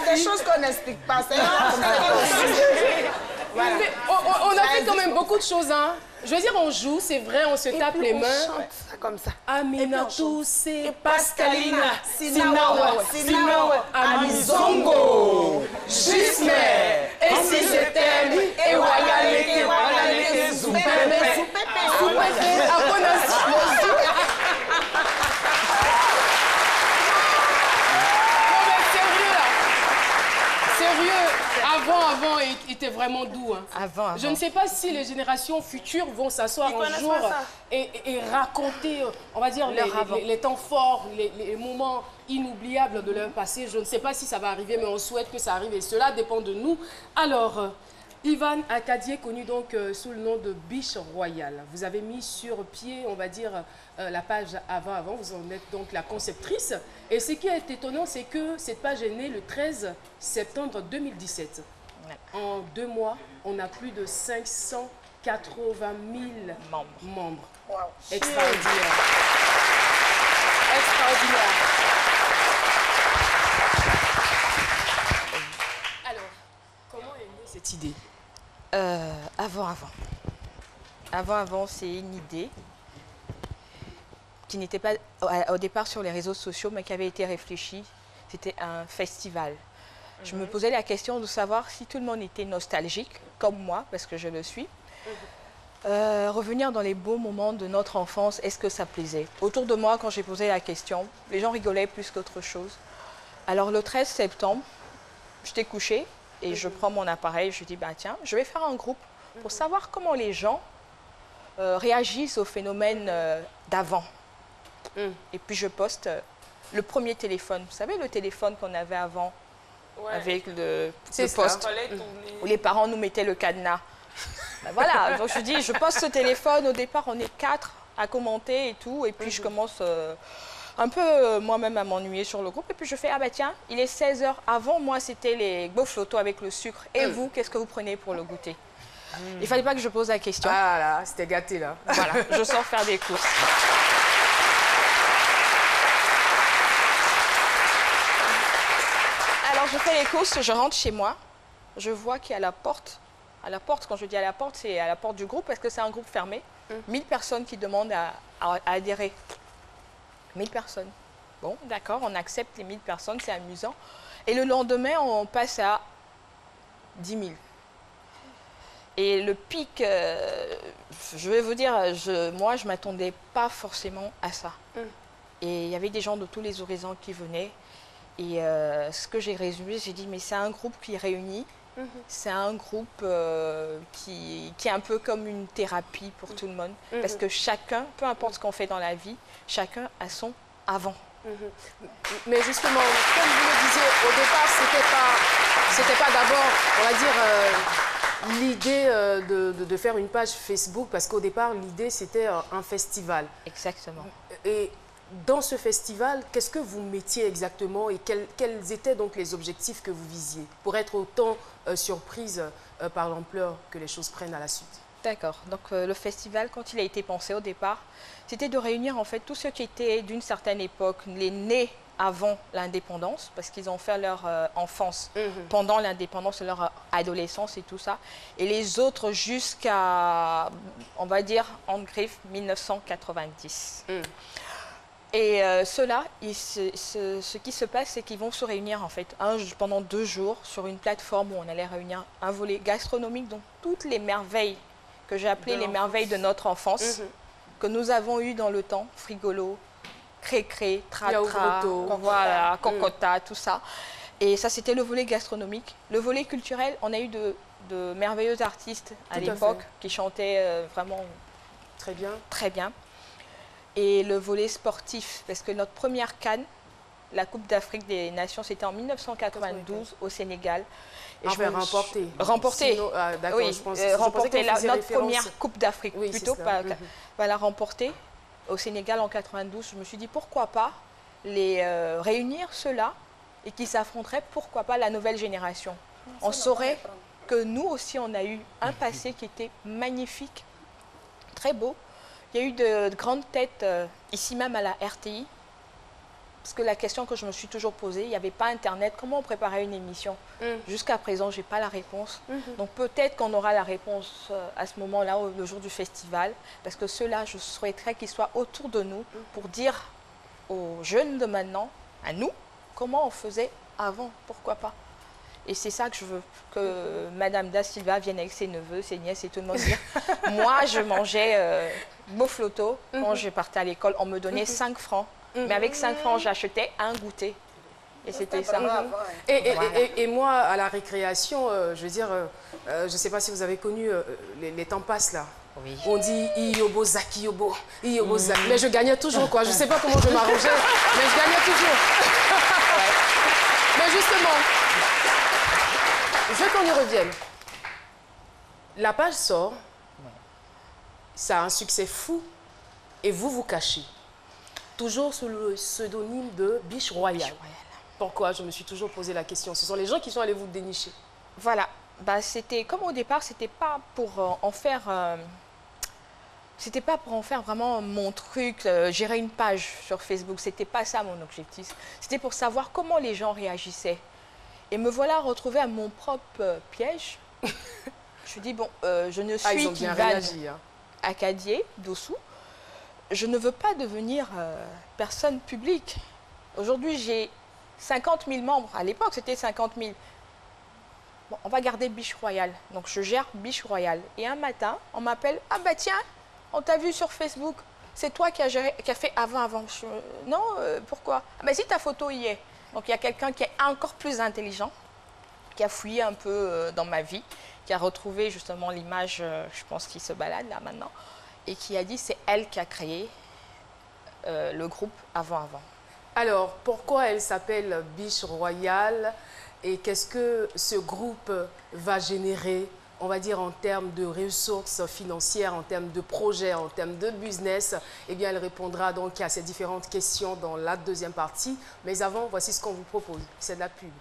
des choses qu'on n'explique pas. C'est voilà. On a fait quand même beaucoup de choses, hein. Je veux dire, on joue, c'est vrai, on se tape les mains. On chante ça comme ça. Aminatou, c'est Pascalina, Sinawa, Sinawa, Amizongo, Gisme, et si je t'aime, et Wayaleke, Wayaleke, Zoupepe, Zoupepe, avant était vraiment doux. Hein. Avant. Je ne sais pas si les générations futures vont s'asseoir un jour et raconter, on va dire, les temps forts, les moments inoubliables de leur passé. Je ne sais pas si ça va arriver, mais on souhaite que ça arrive et cela dépend de nous. Alors, Ivan Acadier, connu donc sous le nom de Biche Royale. Vous avez mis sur pied, on va dire, la page avant. Vous en êtes donc la conceptrice. Et ce qui est étonnant, c'est que cette page est née le 13 septembre 2017. Ouais. En 2 mois, on a plus de 580 000 membres. Wow. Extraordinaire. Extraordinaire. Alors, comment est née cette idée? Avant, c'est une idée qui n'était pas au départ sur les réseaux sociaux, mais qui avait été réfléchie. C'était un festival. Je me posais la question de savoir si tout le monde était nostalgique, comme moi, parce que je le suis. Revenir dans les beaux moments de notre enfance, est-ce que ça plaisait? Autour de moi, quand j'ai posé la question, les gens rigolaient plus qu'autre chose. Alors le 13 septembre, j'étais couchée et je prends mon appareil, je dis, bah, tiens, je vais faire un groupe pour savoir comment les gens réagissent au phénomène d'avant. Et puis je poste le premier téléphone. Vous savez, le téléphone qu'on avait avant, avec le poste, où les parents nous mettaient le cadenas. Ben voilà, donc je dis, je poste ce téléphone. Au départ, on est 4 à commenter et tout. Et puis je commence un peu moi-même à m'ennuyer sur le groupe. Et puis je fais, ah bah tiens, il est 16 h. Avant, moi, c'était les gaufres avec le sucre. Et vous, qu'est-ce que vous prenez pour le goûter? Il ne fallait pas que je pose la question. Ah là, c'était gâté là. Voilà, je sors faire des courses. Alors je fais les courses, je rentre chez moi, je vois qu'il y a la porte, quand je dis à la porte, c'est à la porte du groupe parce que c'est un groupe fermé, 1000 personnes qui demandent à adhérer. 1000 personnes. Bon, d'accord, on accepte les 1000 personnes, c'est amusant. Et le lendemain, on passe à 10 000. Et le pic, je vais vous dire, moi, je ne m'attendais pas forcément à ça. Et il y avait des gens de tous les horizons qui venaient. Et ce que j'ai résumé, j'ai dit, mais c'est un groupe qui réunit. C'est un groupe qui est un peu comme une thérapie pour tout le monde. Parce que chacun, peu importe ce qu'on fait dans la vie, chacun a son avant. Mais justement, comme vous le disiez, au départ, c'était pas d'abord, on va dire, l'idée de faire une page Facebook, parce qu'au départ, l'idée, c'était un festival. Exactement. Et dans ce festival, qu'est-ce que vous mettiez exactement et quels étaient donc les objectifs que vous visiez pour être autant surprise par l'ampleur que les choses prennent à la suite? D'accord. Donc le festival, quand il a été pensé au départ, c'était de réunir en fait tous ceux qui étaient d'une certaine époque, les nés avant l'indépendance, parce qu'ils ont fait leur enfance pendant l'indépendance, leur adolescence et tout ça, et les autres jusqu'à, on va dire, en griffe, 1990. Et ceux-là, ce qui se passe, c'est qu'ils vont se réunir en fait pendant 2 jours sur une plateforme où on allait réunir un volet gastronomique, donc toutes les merveilles que j'ai appelées les merveilles de notre enfance, que nous avons eues dans le temps, frigolo, cré-cré, tra-tra, voilà, cocota, tout ça. Et ça, c'était le volet gastronomique. Le volet culturel, on a eu de merveilleux artistes à l'époque qui chantaient vraiment très bien. Très bien. Et le volet sportif, parce que notre première CAN, la Coupe d'Afrique des Nations, c'était en 1992 au Sénégal. Et je vais remporter. Remporter. Oui, remporter notre première Coupe d'Afrique, oui, plutôt pas. Voilà, remporter au Sénégal en 92. Je me suis dit pourquoi pas les réunir ceux-là et qui s'affronteraient, pourquoi pas la nouvelle génération. On saurait que nous aussi on a eu un passé qui était magnifique, très beau. Il y a eu de grandes têtes ici même à la RTI. parce que la question que je me suis toujours posée, il n'y avait pas Internet, comment on préparait une émission? Jusqu'à présent, je n'ai pas la réponse. Donc peut-être qu'on aura la réponse à ce moment-là, le jour du festival, parce que ceux-là, je souhaiterais qu'ils soient autour de nous pour dire aux jeunes de maintenant, à nous, comment on faisait avant, pourquoi pas. Et c'est ça que je veux, que Madame Da Silva vienne avec ses neveux, ses nièces et tout le monde dire. Moi, je mangeais Bofloto quand je partais à l'école. On me donnait 5 francs. Mais avec 5 francs, j'achetais un goûter. Et c'était ça. Et moi, à la récréation, je veux dire, je ne sais pas si vous avez connu les temps passent là. Oui. On dit Iyobo Zaki Yobo, Iyobo Zaki. Mais je gagnais toujours quoi. Je ne sais pas comment je m'arrangeais, mais je gagnais toujours. Mais justement, je veux qu'on y revienne. La page sort, ça a un succès fou, et vous vous cachez. Toujours sous le pseudonyme de Biche Royale. Pourquoi? Je me suis toujours posé la question. Ce sont les gens qui sont allés vous dénicher. Voilà. Bah, c'était comme au départ, c'était pas pour en faire. C'était pas pour en faire vraiment mon truc, gérer une page sur Facebook. C'était pas ça mon objectif. C'était pour savoir comment les gens réagissaient. Et me voilà retrouvée à mon propre piège. Je me suis dit bon, je ne suis qu'Ivan Acadier d'Ossou. Je ne veux pas devenir personne publique. Aujourd'hui, j'ai 50 000 membres. À l'époque, c'était 50 000. Bon, on va garder Biche Royale. Donc, je gère Biche Royale. Et un matin, on m'appelle. Ah bah tiens, on t'a vu sur Facebook. C'est toi qui as fait avant. Non, pourquoi? Ah bah si, ta photo y est. Donc, il y a quelqu'un qui est encore plus intelligent, qui a fouillé un peu dans ma vie, qui a retrouvé justement l'image, je pense, qui se balade là maintenant. Et qui a dit c'est elle qui a créé le groupe Avant. Alors, pourquoi elle s'appelle Biche Royale et qu'est-ce que ce groupe va générer, on va dire, en termes de ressources financières, en termes de projets, en termes de business? Eh bien, elle répondra donc à ces différentes questions dans la deuxième partie. Mais avant, voici ce qu'on vous propose. C'est de la pub.